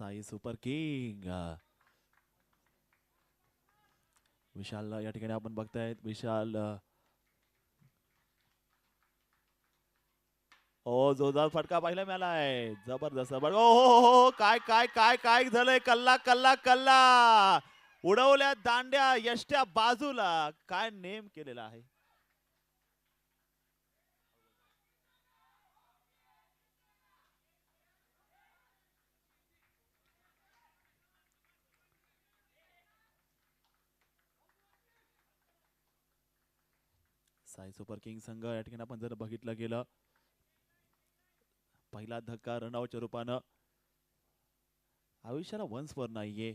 Sai super king विशाल या ठिकाणी आपण बघताय विशाल ओ जोरदार फटका पाहिला मिळालाय जबरदस्त बघ हो काय काय काय काय झालंय कल्ला कल्ला कल्ला उडवल्या दांड्या यष्ट्या बाजूला काय नेम केलेला आहे साई सुपर किंग संघ या ठिकाणी आपण जर बघितलं गेलं पहिला धक्का रनआउटच्या रूपानं आयुष्याला वन्सवर नाहीये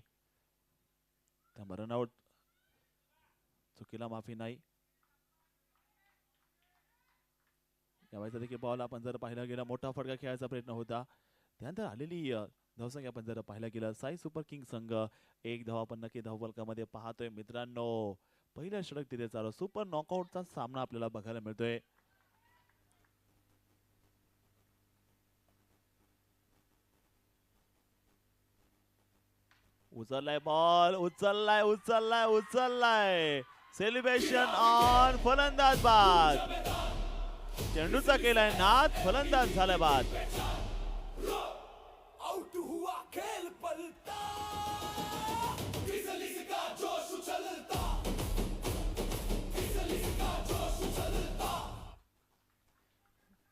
त्यामुळे रनआउट चुकीला माफी नाही यावेळेचा देखील बॉल आपण जर पाहिला गेला मोठा फटका खेळायचा प्रयत्न होता त्यानंतर आलेली धावसंख्या आपण जर पाहिला गेला साई सुपर किंग संघ एक धाव आपण नक्की धावफलकामध्ये पाहतोय मित्रांनो पहिल्या षटक तिथे चालू सुपर नॉकआउटचा सामना आपल्याला बघायला मिळतोय उचललाय बॉल उचललाय उचललाय उचललाय सेलिब्रेशन ऑन फलंदाज बाद चेंडूचा केलाय नाद फलंदाज झालाय बाद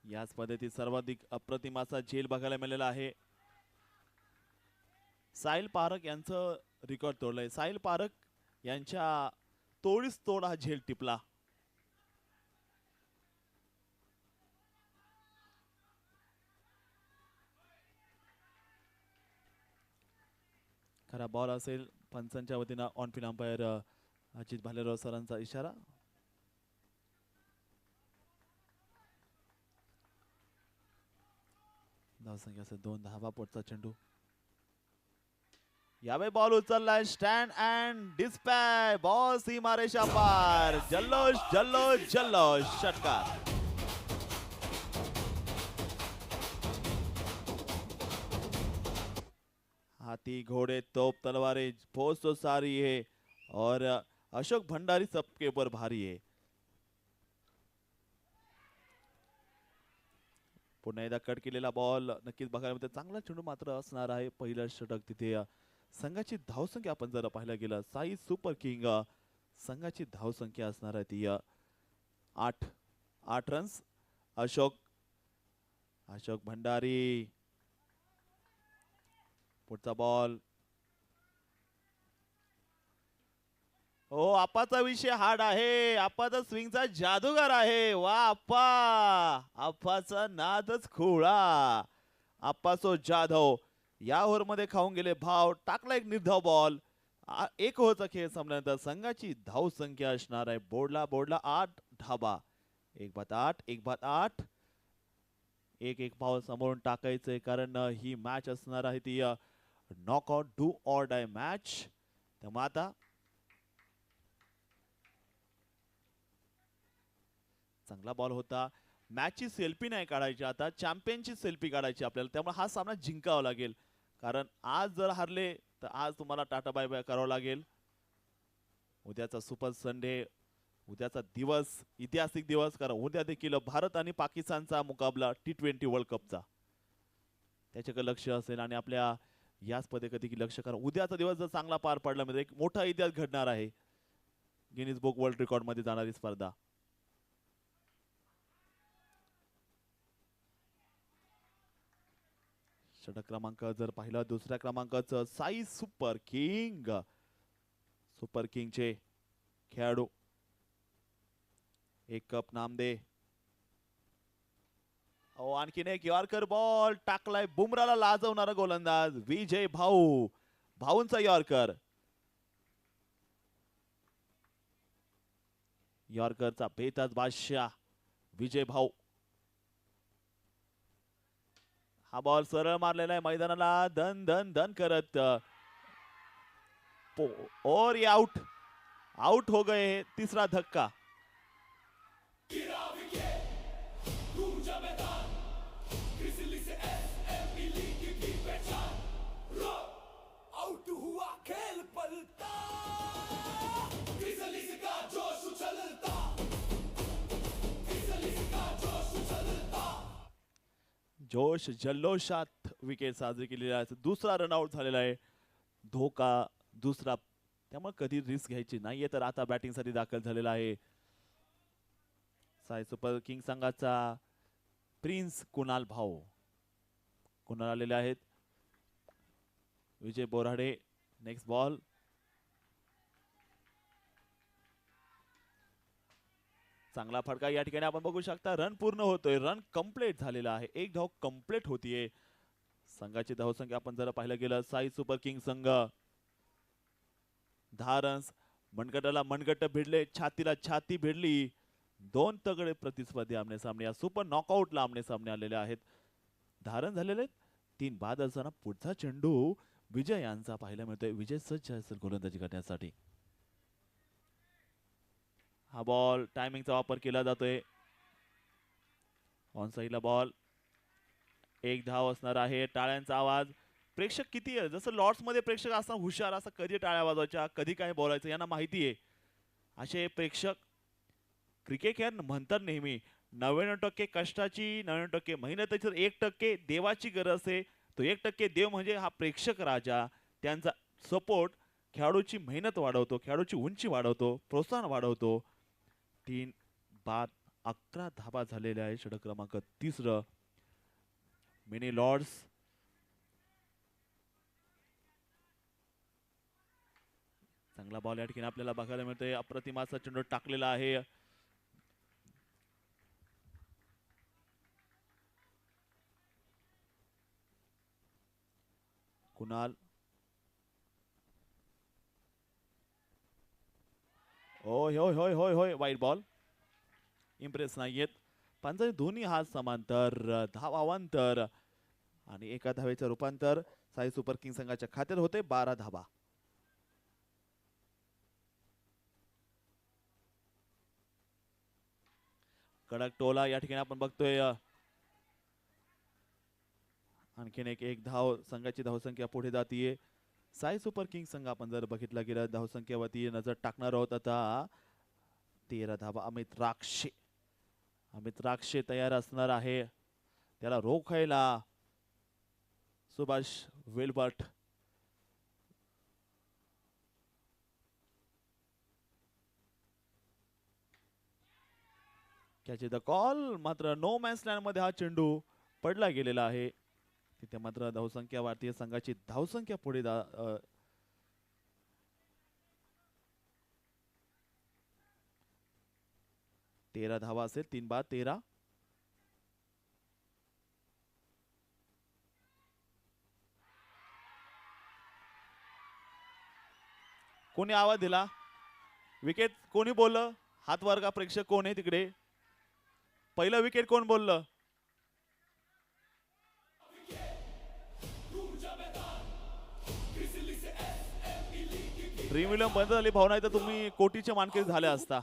याच पद्धतीत सर्वाधिक अप्रतिम असा झेल बघायला मिळालेला आहे साहिल पारख यांचं रेकॉर्ड तोडलंय साहिल पारख यांच्या तोडीस तोड हा झेल टिपला खरा बॉल असेल पंचांच्या वतीनं on field umpire Ajit Bhalerao सरांचा इशारा धावसंख्या असेल 2 धावा पुढचा चेंडू यावे बॉल उचललाय स्टँड अँड डिस्पॅच बॉल सीमारेषा पार जल्लोष जल्लोष जल्लोष षटकार हाथी घोड़े तोप तलवारें फौज तो सारी है और अशोक भंडारी सबके ऊपर भारी है पुन्हा एकदा कट केलेला बॉल नक्कीच बघायला मिळतो चांगला चेंडू मात्र असणार आहे पहिलं षटक तिथे संघाची धावसंख्या आपण जर पाहायला गेलं साई सुपर किंग संघाची धावसंख्या असणार आहे ती 8 रन्स अशोक भंडारी पुढचा बॉल हो आप्पाचा विषय हार्ड आहे आप्पाचा स्विंगचा जादूगार आहे वा आप्पाचा नादच खोळा आप्पासो जाधव या ओव्हर मध्ये खाऊन गेले भाव टाकला एक निर्धाव बॉल एक ओव्हरचा खेळ संपल्यानंतर संघाची धाव संख्या असणार आहे बोर्डला 8 धाबा 1-8 एक पाव समोरून टाकायचंय कारण ही मॅच असणार आहे ती knockout do or die match त्यामुळे आता चांगला बॉल होता मॅचची सेल्फी नाही काढायची आता चॅम्पियनची सेल्फी काढायची आपल्याला त्यामुळे हा सामना जिंकावा लागेल कारण आज जर हारले तर आज तुम्हाला टाटा बाय बाय करावं लागेल उद्याचा सुपर संडे उद्याचा दिवस ऐतिहासिक दिवस कारण उद्या देखील भारत आणि पाकिस्तानचा मुकाबला T20 वर्ल्ड कपचा त्याच्याकडे लक्ष असेल आणि आपल्या याच पद्धती लक्ष करा उद्याचा दिवस जर चांगला पार पडला म्हणजे एक मोठा इतिहास घडणार आहे गिनीज बुक वर्ल्ड रेकॉर्ड मध्ये जाणारी स्पर्धा षटक क्रमांक जर पाहिला दुसऱ्या क्रमांकाचं साई सुपर किंगचे खेळाडू एक कप नामदे आणखीन एक यॉर्कर बॉल टाकलाय बुमराला लाजवणारा गोलंदाज विजय भाऊंचा यॉर्करचा बेताज बादशाह विजय भाऊ हा बॉल सरळ मारलेला आहे मैदानाला धन धन धन करत और ये आउट हो गए तीसरा धक्का जोश जल्लोषात विकेट साजरी केलेली आहे. दुसरा रनआउट झालेला आहे. धोका दुसरा, त्यामुळे कधी रिस्क घ्यायची नाहीये. तर आता बॅटिंगसाठी दाखल झालेला आहे साई सुपर किंग संघाचा प्रिन्स कुणाल भाऊ. कुणाल आलेले आहेत. विजय बोराडे नेक्स्ट बॉल. चांगला फटका या ठिकाणी आपण बघू शकता. रन पूर्ण होतोय, रन कंप्लीट झालेला आहे. एक धाव कंप्लीट होतीये. संघाची धावसंख्या आपण जर पाहिलं गेलं, साई सुपर किंग संघ 10 रन्स. मनगटाला मनगट भिडले, छातीला छाती भिडली. दोन तगडे प्रतिस्पर्धी आमने सामने या सुपर नॉकआउटला आमने सामने आलेले आहेत. 10 रन झालेले 3 बाद असताना पुढचा चेंडू विजय यांचा पाहायला मिळतोय. विजय सज्ज असेल गोलंदाजी करण्यासाठी. हा बॉल टायमिंगचा वापर केला जातोय. ऑन साईडला बॉल. एक धाव असणार आहे. टाळ्यांचा आवाज. प्रेक्षक किती आहे, जसं लॉर्ड्स मध्ये प्रेक्षक असताना हुशार, असं कधी टाळ्या वाजवायच्या, कधी काय बोलायचं यांना माहिती आहे. असे प्रेक्षक क्रिकेट खेळ म्हणतात नेहमी 99% कष्टाची 99% मेहनतीची 1% देवाची गरज आहे. तो 1% देव म्हणजे हा प्रेक्षक राजा. त्यांचा सपोर्ट खेळाडूची मेहनत वाढवतो, खेळाडूची उंची वाढवतो, प्रोत्साहन वाढवतो. 3 बाद 11 धाबा झालेल्या आहे. षटक क्रमांक 3. Mini Lord's. चांगला बॉल या ठिकाणी आपल्याला बघायला मिळतोय. अप्रतिमाचा चेंडू टाकलेला आहे. कुणाल. होय होय होय होय होय वाईट बॉल. इम्प्रेस नाहीयेत. पंजाबी दोन्ही हात समांतर, धावांतर आणि एका धावेचं रूपांतर साई सुपर किंग संघाच्या खात्यात होते. 12 धावा. कडक टोला या ठिकाणी आपण बघतोय. आणखीन एक धाव. संघाची धावसंख्या पुढे जातीये. साई सुपर किंग संघ आपण जर बघितला गेला धावसंख्येवरती नजर टाकणार आहोत आता. 13 धावा. अमित राक्षे तयार असणार आहे. त्याला रोखायला Subhash Velbat. Catch the call. मात्र नो मॅन्स लँड मध्ये हा चेंडू पडला गेलेला आहे. तिथे मात्र धावसंख्या भारतीय संघाची धावसंख्या पुढे 13 धावा असेल. 3 बाद 13. कोणी आवाज दिला? विकेट कोणी बोललं? हात वर का प्रेक्षक कोण आहे तिकडे? पहिलं विकेट कोण बोललं? ड्रीम इलेव्हन बंद झाली भावना, तर तुम्ही कोटीच्या मानकरी झाल्या असता.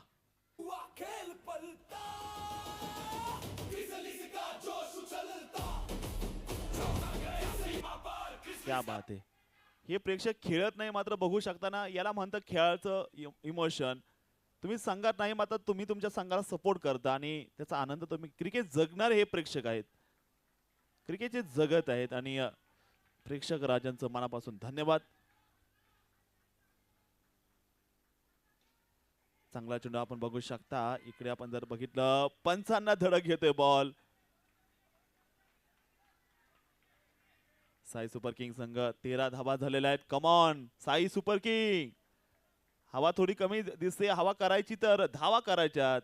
क्या बात आहे. हे प्रेक्षक खेळत नाही मात्र बघू शकता ना, याला म्हणतात खेळाचं इमोशन. तुम्ही संघात नाही मात्र तुम्ही तुमच्या संघाला सपोर्ट करता आणि त्याचा आनंद तुम्ही. क्रिकेट जगणारे हे प्रेक्षक आहेत, क्रिकेटचे जगत आहेत आणि प्रेक्षक राजांचं मनापासून धन्यवाद. चांगला चेंडू आपण बघू शकता. इकडे आपण जर बघितलं पंचांना धडक घेतोय बॉल. साई सुपर किंग संघ 13 धावा झालेल्या आहेत. Come on Sai super king. हवा थोडी कमी दिसते, हवा करायची तर धावा करायच्यात.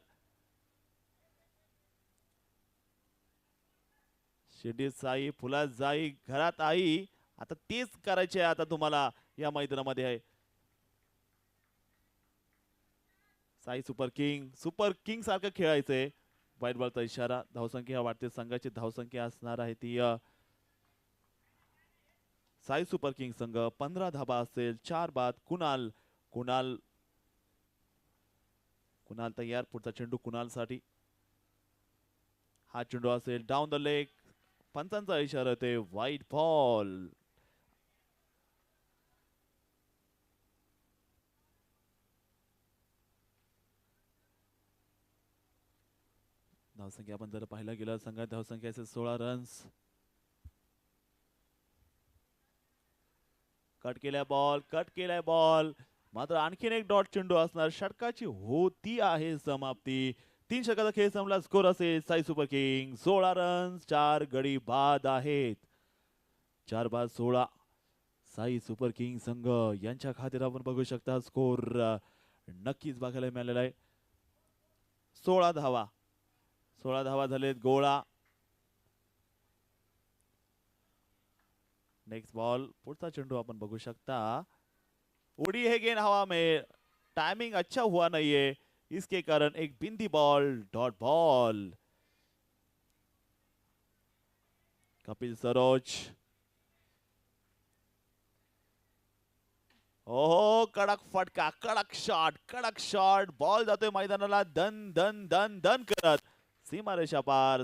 शिर्डी साई फुलात जाई घरात आई, आता तेच करायचे आता तुम्हाला या मैदानामध्ये आहे. साई सुपर किंग सारखं खेळायचंय. वाईट बॉलचा इशारा. धावसंख्या वाढते. संघाची धावसंख्या असणार आहे ती साई सुपर किंग संघ 15 धाबा असेल. 4 बाद. कुणाल कुणाल कुणाल तयार. पुढचा चेंडू कुणाल साठी. हा चेंडू असेल डाऊन द लेग. पंचांचा इशारा ते वाईट बॉल. धावसंख्या आपण जर पाहायला गेलं संघात धावसंख्या असेल 16 रन्स. कट केलाय बॉल मात्र आणखीन एक डॉट चेंडू असणार. षटकाची होती आहे समाप्ती. 3 षटकाचा खेळ संपला. स्कोर असेल साई सुपर किंग 16 रन्स 4 गडी बाद आहेत. 4 बाद 16 साई सुपर किंग संघ यांच्या खात्यात आपण बघू शकता. स्कोर नक्कीच बघायला मिळालेला आहे. 16 धावा झालेत. गोळा नेक्स्ट बॉल पुढचा चेंडू आपण बघू शकता. उड़ी है गेंद हवा में. टाइमिंग अच्छा हुआ नहीं है इसके कारण एक बिंदी ball dot ball. Kapil Saroj ओहो कडक फटका कडक शॉट बॉल जातोय मैदानाला दन दन दन दन करत. सीमारेषा पार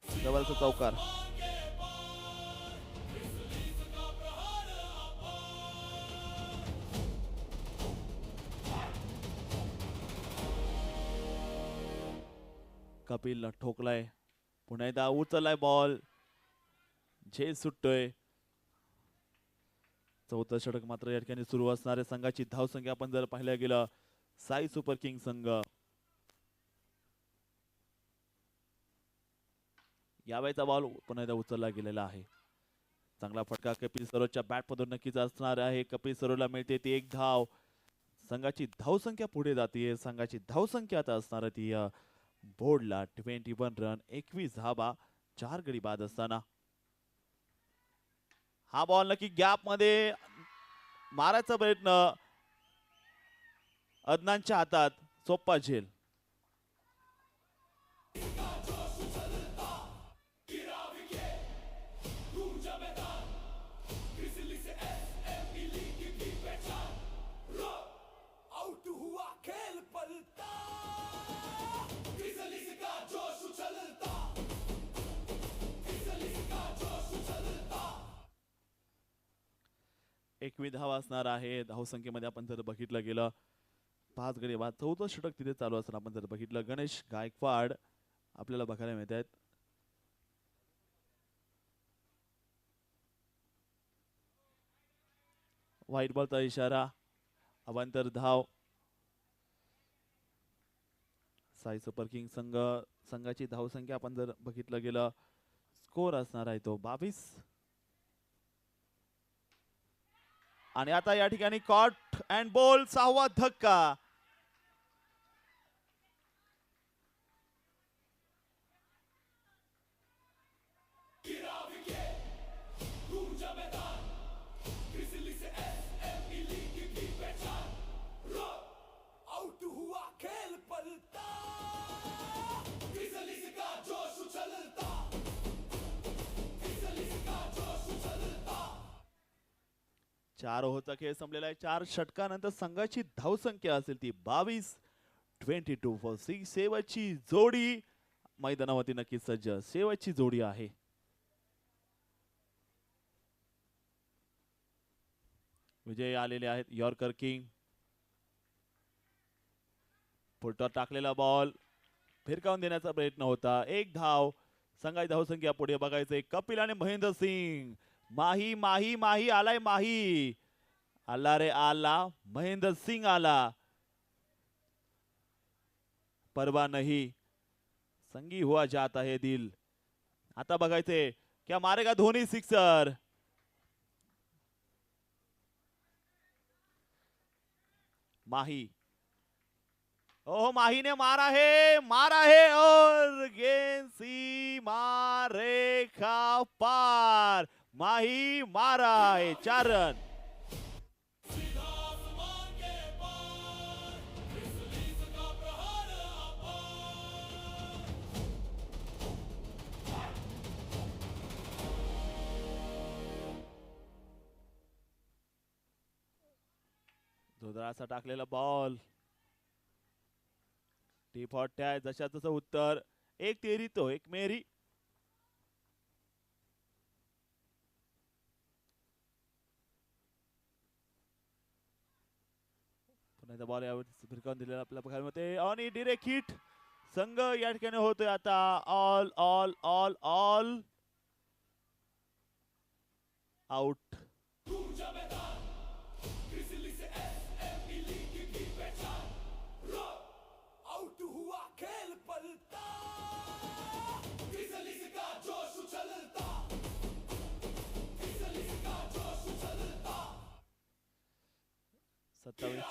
जवळचा चौकार. कपिलला ठोकलाय. पुन्हा एकदा उचललाय बॉल. झेल सुटतोय. चौथं षटक मात्र या ठिकाणी सुरू असणाऱ्या संघाची धावसंख्या आपण जर पाहायला गेलं साई सुपर किंग संघ यावेळेचा बॉल पुन्हा एकदा उचलला गेलेला आहे. चांगला फटका कपिल सरोजच्या बॅट मधून नक्कीच असणार आहे. कपिल सरोजला मिळते ती एक धाव. संघाची धावसंख्या पुढे जाते. संघाची धावसंख्या आता असणार ती बोर्डला 21 रन 21 धावा 4 गडी बाद असताना. हा बॉल नक्की गॅप मध्ये मारायचा प्रयत्न अदनानच्या हातात. सोप्पा झेल. एकवी धावा असणार आहे. धावसंख्येमध्ये आपण जर बघितलं गेलं 5 गडी बाद. चौथं षटक तिथे चालू असताना आपण जर बघितलं गणेश गायकवाड आपल्याला बघायला मिळत आहेत. व्हाईट बॉलचा इशारा. अवांतर धाव. साई सुपर किंग संघाची धावसंख्या आपण जर बघितलं गेलं स्कोर असणार आहे तो 22. आणि आता या ठिकाणी कॉट अँड बॉल 6वा धक्का. चार ओव्हरचा खेळ संपलेला आहे. 4 षटकानंतर संघाची धावसंख्या असेल ती 22 फॉर 6. शेवटची जोडी मैदानावरती नक्की सज्ज. शेवटची जोडी आहे. विजय आलेले आहेत यॉर्कर किंग. फुलटॉस टाकलेला बॉल फिरकावून देण्याचा प्रयत्न होता. एक धाव. संघाची धावसंख्या पुढे बघायचंय. कपिल आणि महेंद्र सिंग. माही माही माही आलाय. माही आला रे आला. महेंद्र सिंग आला. परवा नहीं संगी हुआ जाता है दिल. आता बघायचंय क्या मारेगा धोनी सिक्सर. माही ओह माही ने मारा है और गेंद सीमा रेखा पार. माही मारा है. 4 रन. जोराचा टाकलेला बॉल. टी फॉर्टी आहे. जशा तसं उत्तर. एक तेरी तो एक मेरी. पुन्हा बॉल यावर फिरकावून दिलेला आपल्या बघायमध्ये आणि डिरेक्ट हिट. संघ या ठिकाणी होतोय आता all all all all out. 27.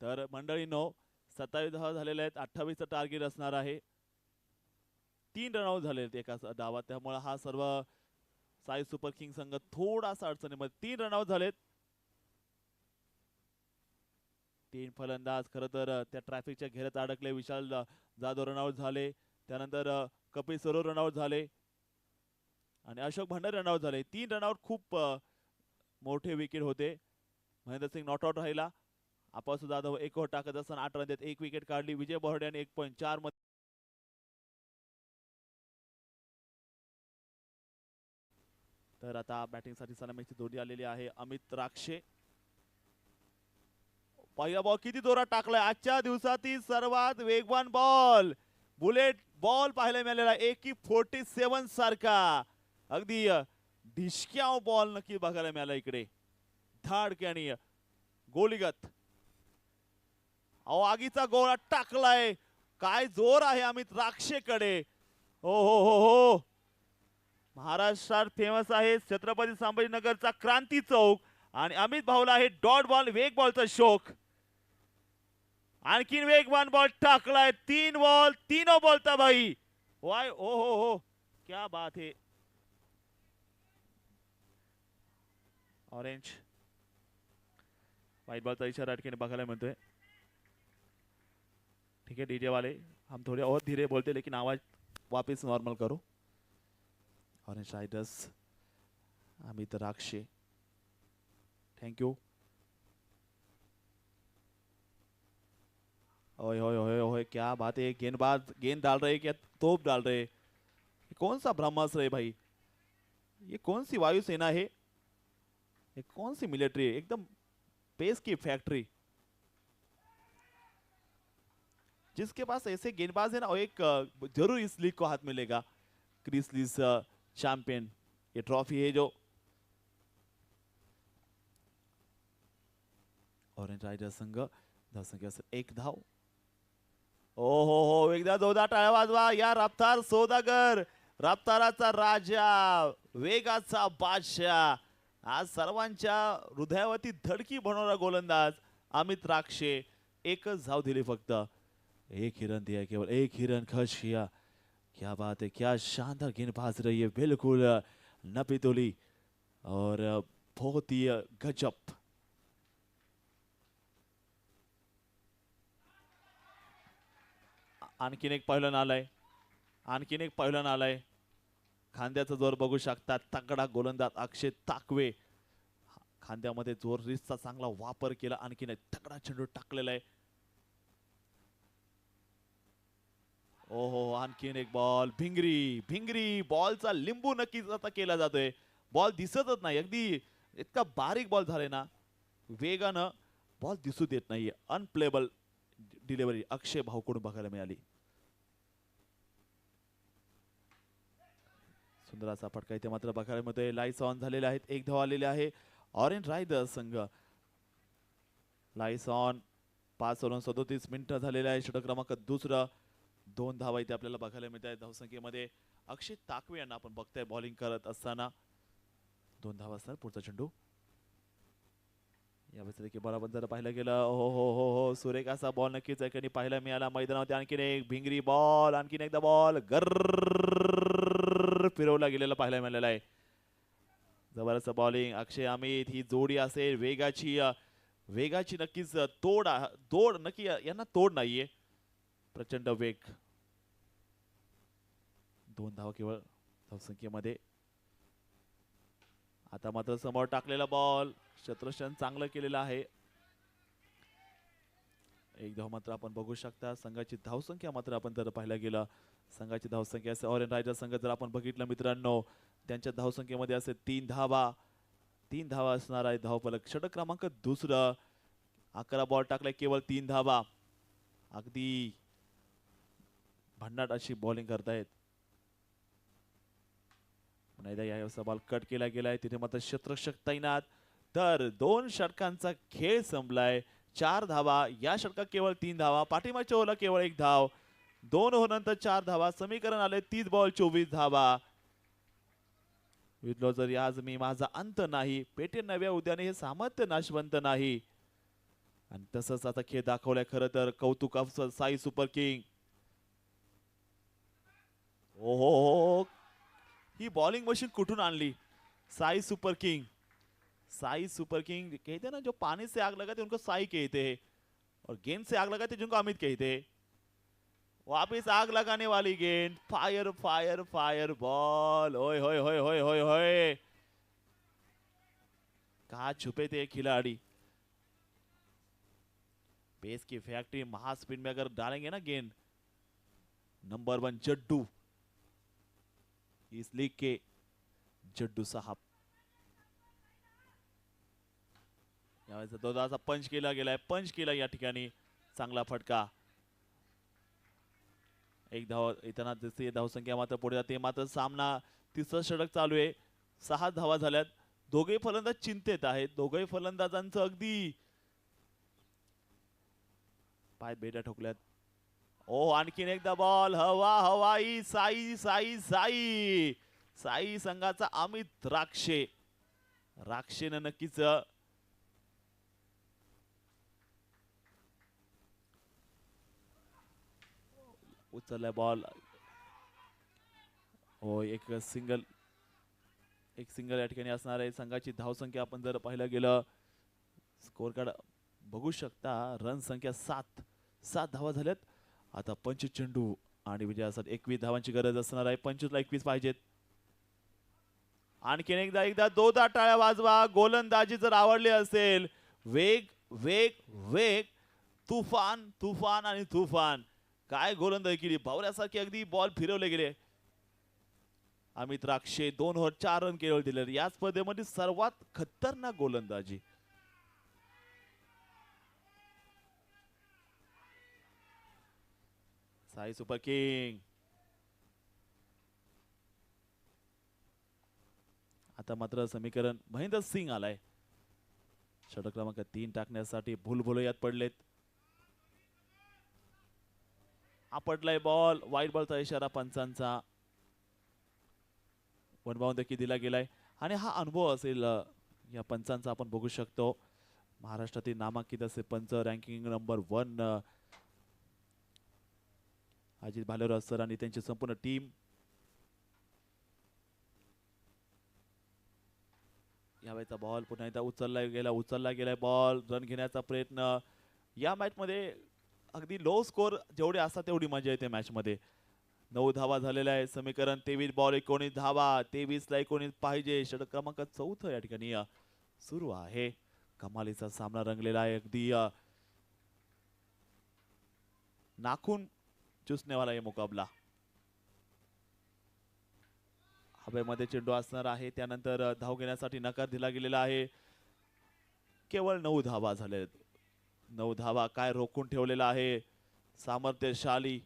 तर मंडळींनो 27 धावा झालेल्या आहेत. 28चं टार्गेट असणार आहे. 3 रनआउट झालेत एका डावात, त्यामुळे हा सर्व साई सुपर किंग संघ थोडासा अडचणीमध्ये. 3 रनआउट झालेत. 3 फलंदाज खरं तर त्या ट्रॅफिकच्या घेऱ्यात अडकले. विशाल जाधव रनआउट झाले, त्यानंतर कपिल सरोवर रनआउट झाले आणि अशोक भंडारी रनआउट झाले. 3 रनआउट खूप मोठे विकेट होते. महेंद्र सिंग नॉट आउट राहिला. आपासू जाधव एक ओव्हर टाकत असताना 8 रन देत 1 विकेट काढली. विजय बोर्डे यांनी 1.4 मध्ये तर आता बॅटिंग साठी सलामीची जोडी आलेली आहे. अमित राक्षे पहिला बॉल किती जोरात टाकलाय. आजच्या दिवसातील सर्वात वेगवान बॉल, बुलेट बॉल पाहायला मिळालेला. AK-47 सारखा अगदी ढिशक्या बॉल नक्की बघायला मिळाला इकडे. धाडक्याने गोलीगत आगीचा गोळा टाकलाय. काय जोर आहे अमित राक्षेकडे. हो हो हो हो, महाराष्ट्रात फेमस आहे छत्रपती संभाजीनगरचा क्रांती चौक आणि अमित भाऊला आहे डॉट बॉल वेग बॉलचा शौक. आणखीन वेगवान बॉल टाकलाय. 3 बॉल 3 बोलता भाई. वाय ओ हो, क्या बात है. ऑरेंज व्हाइट बॉलचा इशारा अटकेने बघायला मिळतोय. ठीक है डीजे वाले, हम थोड़े और धीरे बोलते लेकिन आवाज वापस नॉर्मल करो. Orange Riders Amit Rakshe, thank you. ओए ओए ओए ओए, क्या बात है. गेंदबाज गेंद डाल रहे क्या तोप डाल रहे. ये कौन सा ब्रह्मास्त्र है भाई. ये कौन सी वायुसेना है, ये कौन सी मिलिट्री है. एकदम पेस की फैक्ट्री. जिसके पास ऐसे गेंदबाज है ना, एक जरूर इस लीग को हाथ मिलेगा. क्रिस लीग चैंपियन ये ट्रॉफी है जो ऑरेंज रायडर संघ धावसंख्या 1 धाव. ओ हो, एकदा जोरदार टाळ्या वाजवा या रफ्तार सौदागर, रफ्ताराचा राजा, वेगाचा बादशाह. आज सर्वांच्या हृदयावरती धडकी बनवणारा गोलंदाज अमित राक्षे. 1च धाव दिली फक्त. 1 ही रन दिया, केवल 1 ही रन खर्च किया. क्या बात है, क्या शानदार गेंदबाज रही है. बिल्कुल नपीतुली और बहुत ही गजब. आणखीन एक पहिलं आलाय, आणखीन एक पहिलं आलाय. खांद्याचा जोर बघू शकता. तगडा गोलंदाज अक्षय ताकवे. खांद्यामध्ये जोर रिसचा चांगला वापर केला. आणखीन एक तगडा चेंडू टाकलेला आहे. ओहो, आणखीन एक बॉल. भिंगरी भिंगरी बॉलचा लिंबू नक्कीच आता केला जातोय. बॉल दिसतच नाही. अगदी इतका बारीक बॉल झाले ना, वेगानं बॉल दिसू देत नाहीये. अनप्लेबल डिलिव्हरी अक्षय भाऊकडून बघायला मिळाली. सुंदर असा फटका इथे मात्र बघायला मिळतोय. लाईट्स ऑन झालेले आहेत. 1 धाव आलेले आहे ऑरेंज रायडर्स संघ. Lights on. 5 ओव्हर 37 मिनिटं झालेले आहे. षटक क्रमांक 2. 2 धावा इथे आपल्याला बघायला मिळत आहेत. धावसंख्येमध्ये अक्षय ताकवे यांना आपण बघताय बॉलिंग करत असताना. 2 धावा असणार. पुढचा चेंडू या व्यतिरिक्त बरोबर जर पाहिलं गेलं, हो हो हो हो, सुरेख असा बॉल नक्कीच एकाने पाहायला मिळाला मैदानामध्ये. आणखीन एक भिंगरी बॉल, आणखीन एकदा बॉल गर्र फिरवला गेलेला पाहायला मिळालेला आहे. जबरदस्त बॉलिंग अक्षय अमित. ही जोडी असेल वेगाची, वेगाची नक्कीच तोड नक्की यांना तोड नाहीये. प्रचंड वेग. 2 धावा केवळ धावसंख्येमध्ये. आता मात्र समोर टाकलेला बॉल क्षेत्ररक्षण चांगलं केलेलं आहे. 1 धाव मात्र आपण बघू शकता. संघाची धावसंख्या मात्र आपण जर पाहायला गेलं, संघाची धावसंख्या असे ऑरेंज रायडर संघ जर आपण बघितलं मित्रांनो, त्यांच्या धावसंख्येमध्ये असे 3 धावा. 3 धावा असणार आहे धावफलक. षटक क्रमांक 2. 11 बॉल टाकलाय, केवळ 3 धावा. अगदी भन्नाट अशी बॉलिंग करतायत. पुन्हा एकदा या बॉल कट केला गेलाय, तिथे मात्र क्षेत्ररक्षक तैनात. तर 2 षटकांचा खेळ संपलाय. 4 धावा, या षटकात केवळ 3 धावा, पाठीमागच्या ओव्हरला केवळ 1 धाव. 2 ओव्हर नंतर 4 धावा, समीकरण आले 30 बॉल 24 धावा. विधलो जरी आज मी माझा अंत नाही, पेटे नव्या उद्याने हे सामर्थ्य नाशवंत नाही. आणि तसंच आता खेळ दाखवलाय. खरं तर कौतुक साई सुपर किंग. ओहो, ही बॉलिंग मशीन कुठून आणली Sai super king. Sai super king कहते हैं ना, जो पानी से आग लगाते उनको साई कहते हैं, और गेंद से आग लगाते जिनको अमित कहते हैं. वापिस आग लगाने वाली गेंद. Fire fire fire ball. ओए होए होए होए होए होए, कहा छुपे थे खिलाड़ी. पेस की फैक्ट्री महास्पिन में अगर डालेंगे ना गेंद, नंबर 1 जड्डू, इस लीग के जड्डू साहब. यावेळेस दोदाचा पंच केला गेलाय, पंच केला या ठिकाणी. चांगला फटका. 1 धाव येताना जसे धावसंख्या मात्र पुढे जाते. मात्र सामना तिसरं षटक चालू आहे. 6 धावा झाल्यात. दोघेही फलंदाज चिंतेत आहेत. दोघेही फलंदाजांचं अगदी पाय बेड्या ठोकल्यात. ओ, आणखीन एकदा बॉल. हवा हवाई. साई साई साई. साई संघाचा अमित राक्षे. राक्षेनं नक्कीच उचललाय बॉल. हो, एक सिंगल या ठिकाणी असणार आहे. संघाची धावसंख्या आपण जर पाहिलं गेलं, स्कोर कार्ड बघू शकता. रन संख्या 7 धावा झाल्यात. आता 25 चेंडू आणि विजयासाठी 21 धावांची गरज असणार आहे. 25 ला 21 पाहिजेत. आणखीन एकदा दोदा टाळ्या वाजवा. गोलंदाजी जर आवडली असेल, वेग वेग वेग, तुफान तुफान आणि तुफान. काय गोलंदाजी केली, भावऱ्यासारखी अगदी बॉल फिरवले गेले. अमित राक्षे 2 ओव्हर 4 रन केवळ दिले. या स्पर्धेमध्ये सर्वात खतरनाक गोलंदाजी. Sai super king. आता मात्र समीकरण महेंद्र सिंग आलाय. षटक क्रमांक 3 टाकण्यासाठी भूलभुलैयात पडलेत. आपटलाय बॉल. वाईट बॉलचा इशारा पंचांचा. वन बाउंड देखील दिला गेलाय. आणि हा अनुभव असेल या पंचांचा आपण बघू शकतो. महाराष्ट्रातील नामांकित असे पंच, ranking number 1 Ajit Bhalerao sir आणि त्यांची संपूर्ण टीम. यावेळेचा बॉल पुन्हा एकदा उचलला गेलाय बॉल. रन घेण्याचा प्रयत्न. या मॅच मध्ये अगदी लो स्कोर जेवढे असतात तेवढी मजा येते मॅच मध्ये. 9 धावा झालेल्या आहे. समीकरण 23 बॉल 19 धावा. 23 ला 19 पाहिजे. षटक क्रमांक 4 या ठिकाणी सुरू आहे. कमालीचा सामना रंगलेला आहे. अगदी नाखून चुसने वाला ये मुकाबला. हवेमध्ये चेंडू असणार आहे. त्यानंतर धाव घेण्यासाठी नकार दिला गेलेला आहे. केवळ 9 धावा झालेत. 9 धावा काय रोखून ठेवलेला आहे सामर्थ्यशाली.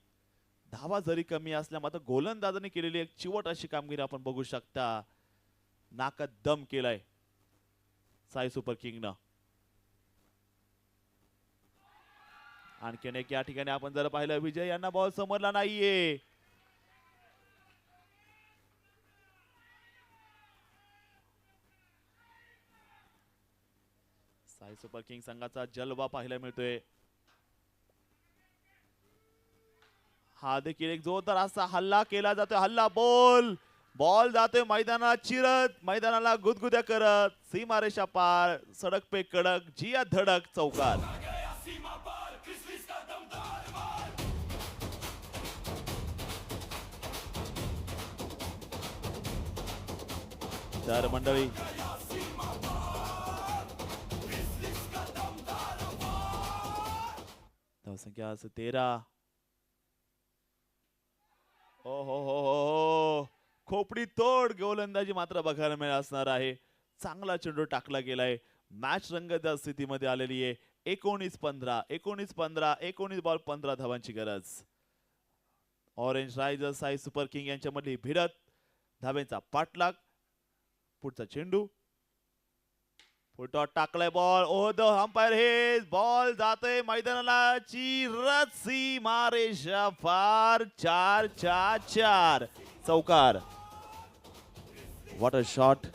धावा जरी कमी असल्या मात्र गोलंदाजाने केलेली एक चिवट अशी कामगिरी आपण बघू शकता. नाकात दम केलाय साई सुपर किंगनं. आणखीन एक या ठिकाणी आपण जर पाहिलं, विजय यांना बॉल समजला नाहीये. साई सुपर किंग संघाचा जलवा पाहायला मिळतोय. हा देखील एक जोरदार असा हल्ला केला जातोय. हल्ला बॉल जातोय मैदानाला चिरत, मैदानाला गुदगुद्या करत. सीमारेषा पार, सडक पे कडक, जिया धडक, चौकार. तर मंडळी, धावसंख्या 13. हो, खोपडी तोड गोलंदाजी मात्र बघायला मिळणार असणार आहे. चांगला चेंडू टाकला गेलाय. मॅच रंगतदार स्थितीमध्ये आलेली आहे. 19-15 19 बॉल 15 धावांची गरज. Orange risers Sai super king यांच्यामधली भिडत धावेंचा पाठलाग. पुढचा चेंडू फुटॉट टाकलाय बॉल. ओ द अंपायर हे बॉल जातोय मैदानाला चिरत सीमारेषा फार. 4-4 चौकार. What a shot.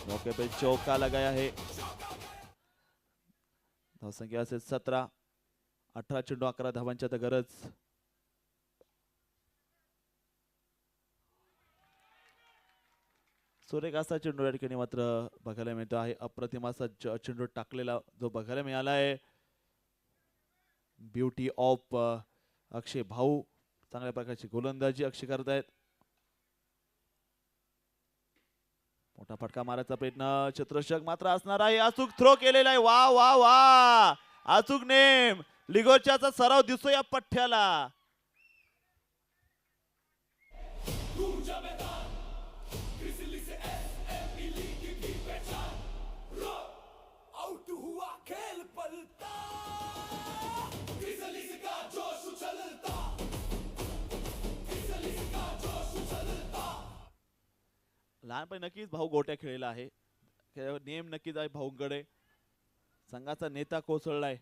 मौके पे चौका लगाया है. धावसंख्या असेल 17. 18 चेंडू 11 धावांच्या तर गरज. सुरेख असा चेंडू या ठिकाणी मात्र बघायला मिळतो आहे. अप्रतिम असा चेंडू टाकलेला जो बघायला मिळाला आहे. ब्युटी ऑफ अक्षय भाऊ. चांगल्या प्रकारची गोलंदाजी अक्षय करतायत. मोठा फटका मारायचा प्रयत्न. चतुरषक मात्र असणार आहे. अचूक थ्रो केलेला आहे. वा वा वा. अचूक नेम. लिगोच्याचा सराव दिसतो या पठ्ठ्याला. लहानपणी नक्कीच भाऊ गोट्या खेळलेला आहे. नेम नक्कीच आहे भाऊंकडे. संघाचा नेता कोसळलाय.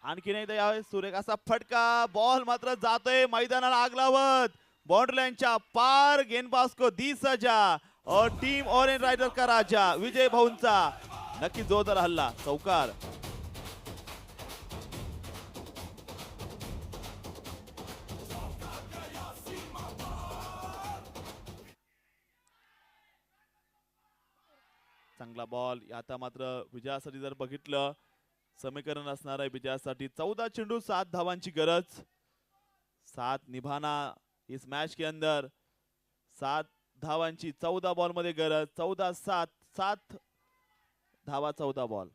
आणखी नाही तर यावेळेस सुरेख असा फटका. बॉल मात्र जातोय मैदानाला आग लावत. बाउंड्री लाईनच्या पार. गेंदबाज को दी सजा और टीम ऑरेंज रायडर का राजा विजय भाऊंचा नक्की जोरदार हल्ला. चौकार. चांगला बॉल. आता मात्र विजयासाठी जर बघितलं समीकरण असणार आहे विजयासाठी. 14 चेंडू 7 धावांची गरज. 7 निभाना इस मैच के अंदर. 7 धावांची 14 बॉल मध्ये गरज. 14-7. 7 धावा 14 बॉल.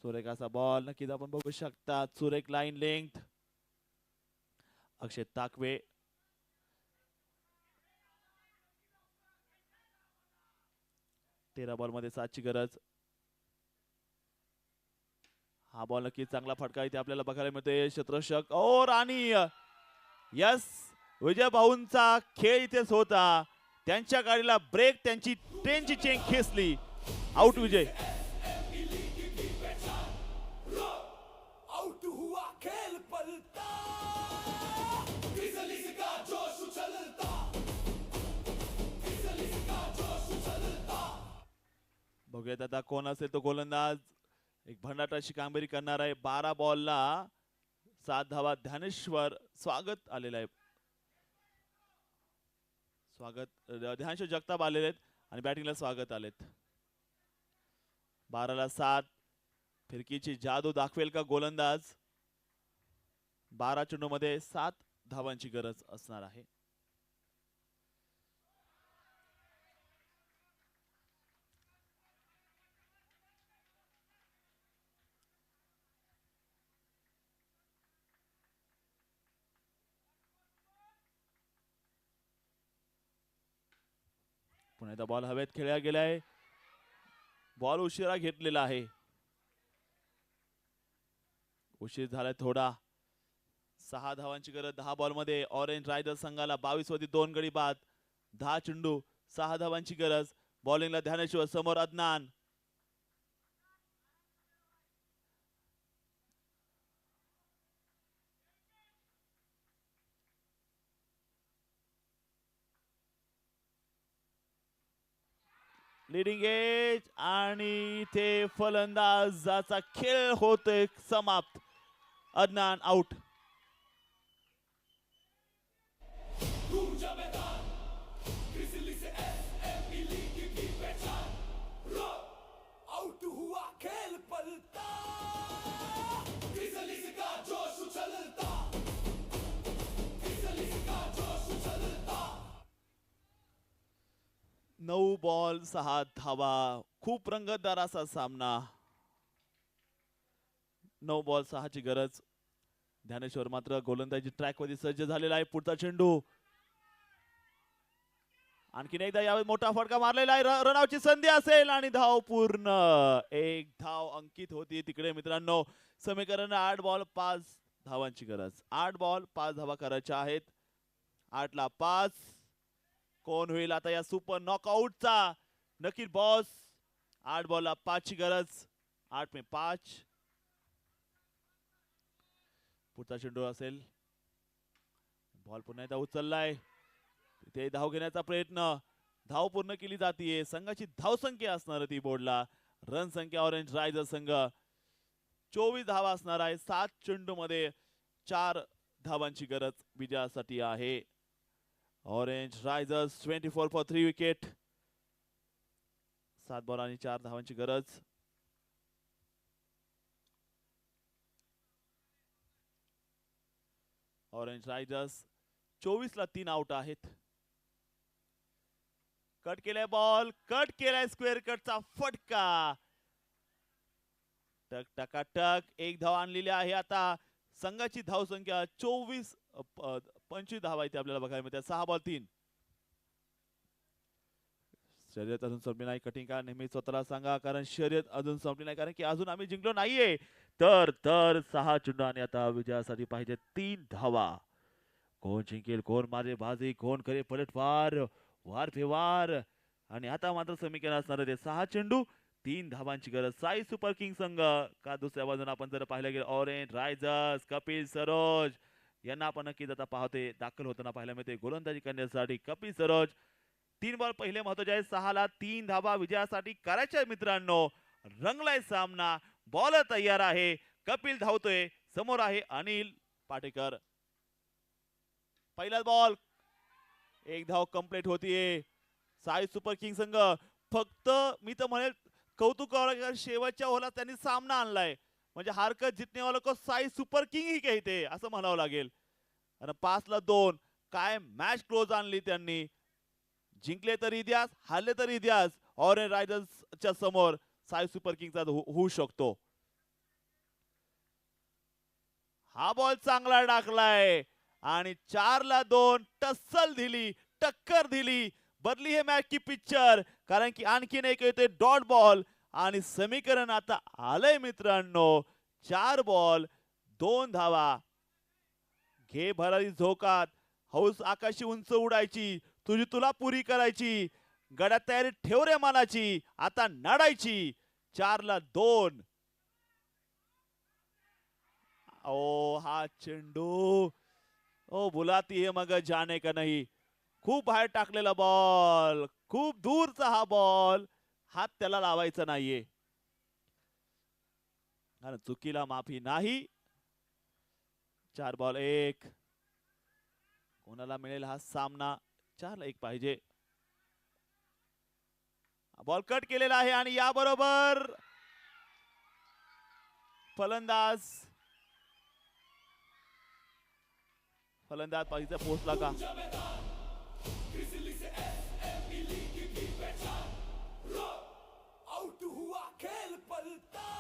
सुरेख असा बॉल नक्कीच आपण बघू शकता. सुरेख लाईन लेंथ. अक्षय ताकवे. तेरा बॉल मध्ये 7 ची गरज. हा बॉल नक्की चांगला फटका इथे आपल्याला बघायला मिळतोय. शतरषक और आणि यस विजय भाऊंचा खेळ इथेच होता. त्यांच्या गाडीला ब्रेक. त्यांची ट्रेनची चेन खेचली. आउट विजय. बघूयात आता कोण असेल तो गोलंदाज. एक भन्नाटाची कामगिरी करणार आहे. 12 बॉलला 7 धावा. ध्यानेश्वर स्वागत आलेला आहे. स्वागत ध्यानेश्वर जगताप आलेले आहेत आणि बॅटिंगला स्वागत आलेत. 12 ला 7. फिरकीची जादू दाखवेल का गोलंदाज. 12 चेंडू मध्ये 7 धावांची गरज असणार आहे. पुन्हा एकदा बॉल हवेत खेळला गेलाय. बॉल उशिरा घेतलेला आहे. उशीर झालाय थोडा. 6 धावांची गरज 10 बॉल मध्ये. ऑरेंज रायडर संघाला 22 वरती 2 गडी बाद. 10 चेंडू 6 धावांची गरज. बॉलिंगला ध्यानेश्वर. समोर अदनान. लीडिंग एज आणि ते फलंदाजाचा खेळ होतोय समाप्त. अदनान आउट. नऊ बॉल 6 धावा. खूप रंगतदार असा सामना. 9 बॉल 6 ची गरज. ध्यानेश्वर मात्र गोलंदाजी ट्रॅक वरती सज्ज झालेला आहे. पुढचा चेंडू आणखीन एकदा यावेळी मोठा फटका मारलेला आहे. रनआउटची संधी असेल आणि धाव पूर्ण. एक धाव अंकित होती तिकडे मित्रांनो. समीकरण 8 बॉल 5 धावांची गरज. 8 बॉल 5 धावा करायच्या आहेत. 8 ला 5. कोण होईल आता या सुपर नॉकआउटचा नक्की बॉस. 8 बॉल ला 5 ची गरज. 8 में 5. पुढचा चेंडू असेल. बॉल पुन्हा एकदा उचललाय. ते धाव घेण्याचा प्रयत्न. धाव पूर्ण केली जाते. संघाची धावसंख्या असणार ती बोर्डला. रन संख्या ऑरेंज रायझर संघ 24 धावा असणार आहे. 7 चेंडू मध्ये 4 धावांची गरज विजयासाठी आहे. Orange risers 24 for 3 wicket. 7 ball आणि 4 धावांची गरज. ऑरेंज रायझर्स 24 ला 3 आउट आहेत. कट केलाय बॉल. कट केलाय स्क्वेअर कटचा फटका. टक टका टक. एक धाव आणलेली आहे. आता संघाची धाव संख्या 25 धावा इथे आपल्याला बघायला मिळते. 6 बॉल 3. शर्यत अजून संपली नाही. कटिंग का नेहमी स्वतःला सांगा, कारण शर्यत अजून संपली नाही, कारण की अजून आम्ही जिंकलो नाहीये. तर 6 चेंडू आणि आता विजयासाठी पाहिजे 3 धावा. कोण जिंकेल, कोण मारे बाजी, कोण करे पलटवार, वार फेवार. आणि आता मात्र समीकरण असणार ते 6 चेंडू 3 धावांची गरज. साई सुपर किंग संघ का दुसऱ्या बाजूने आपण जर पाहिलं गेलं ऑरेंज रायझर्स कपिल सरोज यांना आपण नक्कीच आता पाहते दाखल होताना पाहायला मिळते. गोलंदाजी करण्यासाठी कपिल सरोज. 3 बॉल पहिले महत्वाचे आहे. 6 ला 3 धावा विजयासाठी करायच्या मित्रांनो. रंगलाय सामना. बॉलर तयार आहे. कपिल धावतोय. समोर आहे अनिल पाटेकर. पहिला बॉल. एक धाव कंप्लीट होतीये. साई सुपर किंग संघ फक्त मी तर म्हणेल कौतुक शेवटच्या ओव्हरला त्यांनी सामना आणलाय. म्हणजे हारकत जितने वालों को साई सुपर किंग ही कहते असं म्हणावं लागेल. आणि 5 ला 2 काय मॅच क्लोज आणली त्यांनी. जिंकले तरी इतिहास, हारले तरी इतिहास. ऑरेंज रायडर्सच्या समोर साई सुपर किंगचा होऊ शकतो. हा बॉल चांगला टाकलाय आणि 4 ला 2 टस्सल दिली, टक्कर दिली. बदली हे मॅच की पिक्चर, कारण की आणखीन एक येते डॉट बॉल आणि समीकरण आता आलंय मित्रांनो. 4 बॉल 2 धावा. घे भरारी झोकात. हौस आकाशी उंच उडायची, तुझी तुला पुरी करायची. गड्यात तयारी ठेव रे मानाची, आता नडायची. 4 ला 2. ओ हा चेंडू ओ बुलाती है मगर जाने का नहीं. खूप बाहेर टाकलेला बॉल, खूप दूरचा हा बॉल. हात त्याला लावायचा नाहीये, कारण चुकीला माफी नाही. 4 बॉल 1. कोणाला मिळेल हा सामना. 4 ला 1 पाहिजे. बॉल कट केलेला आहे आणि याबरोबर फलंदाज पाहिजे पोहोचला का.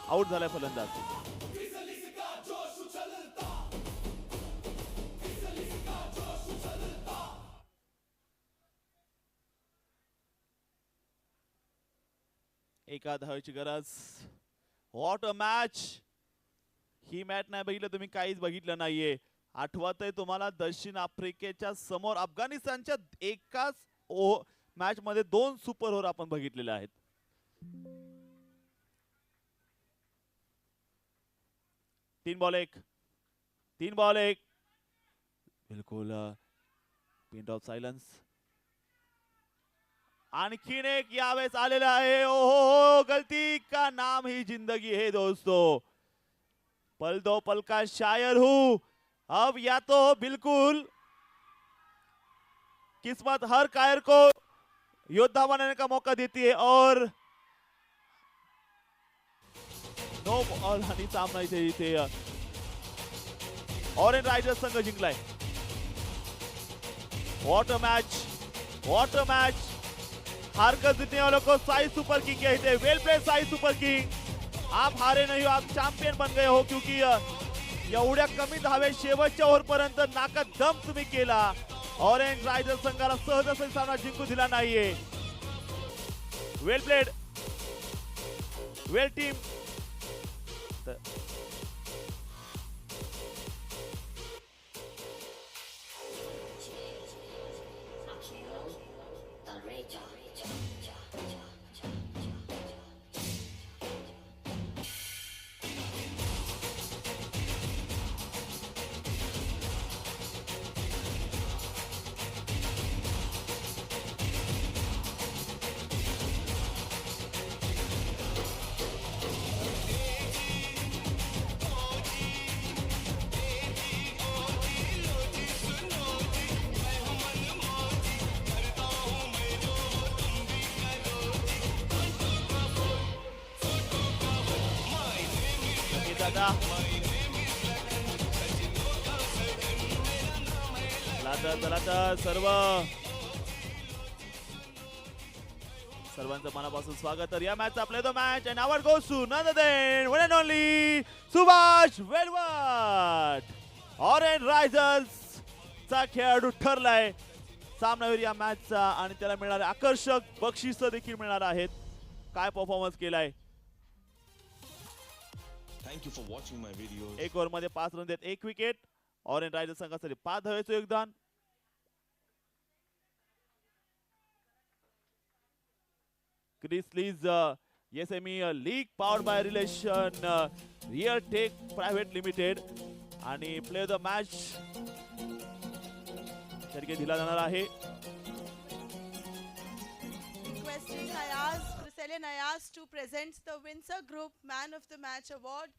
आउट झालाय फलंदाज. एका धावेची गरज. What a match. He match नाही बघितलं तुम्ही, काहीच बघितलं नाहीये. आठवतंय तुम्हाला दक्षिण आफ्रिकेच्या समोर अफगाणिस्तानच्या एकाच मॅच मध्ये 2 सुपर ओव्हर आपण बघितलेले आहेत. तीन बॉल एक. बिलकुल पिन ऑफ सायलेन्स. आणखीन एक यावेळेस आलेला आहे. ओहो, गलती का नाम ही जिंदगी है दोस्तों. पल दो पल का शायर हूं. अब या तो बिल्कुल किस्मत हर कायर को योद्धा बनाने का मौका देती है और नो बॉल आणि सामना इथे ऑरेंज रायडर्स संघ जिंकलाय. What a match. हार कर जीतने वालों को साई सुपर किंग कहते हैं. वेल प्ले साई सुपर किंग. आप हारे नहीं हो, आप चैंपियन बन गए हो, क्योंकि एवढ्या कमी धावे शेवटच्या ओव्हर पर्यंत नाकात दम तुम्ही केला. ऑरेंज रायडर्स संघाला सहज सामना जिंकू दिला नाहीये. Well played, well team. दादा चला तर सर्वांचं मनापासून स्वागत. तर या मॅचचा play the match and award goes to none other than one and only Subhash Velvat. Orange riders चा खेळाडू ठरलाय सामनावीर या मॅचचा आणि त्याला मिळणारे आकर्षक बक्षीस देखील मिळणार आहेत. काय परफॉर्मन्स केलाय. Thank you for watching my videos. एक ओव्हर मध्ये 5 रन देत 1 विकेट. ऑरेंज रायडर्स संघासाठी 5 धावेचं योगदान. क्रिस लीज SME league powered by Relation Real Tech Private Limited आणि प्ले द मॅच तरीके दिला जाणार आहे. Brazilian Ayaz to present the Windsor Group Man of the Match Award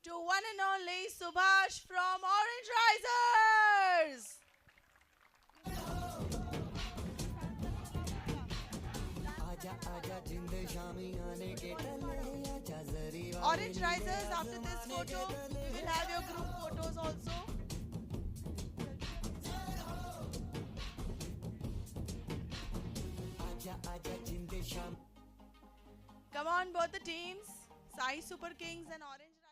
to one and only Subhash from Orange Risers. Orange Risers, after this photo, we will have your group photos also. Come on, both the teams, Sai Super Kings and Orange.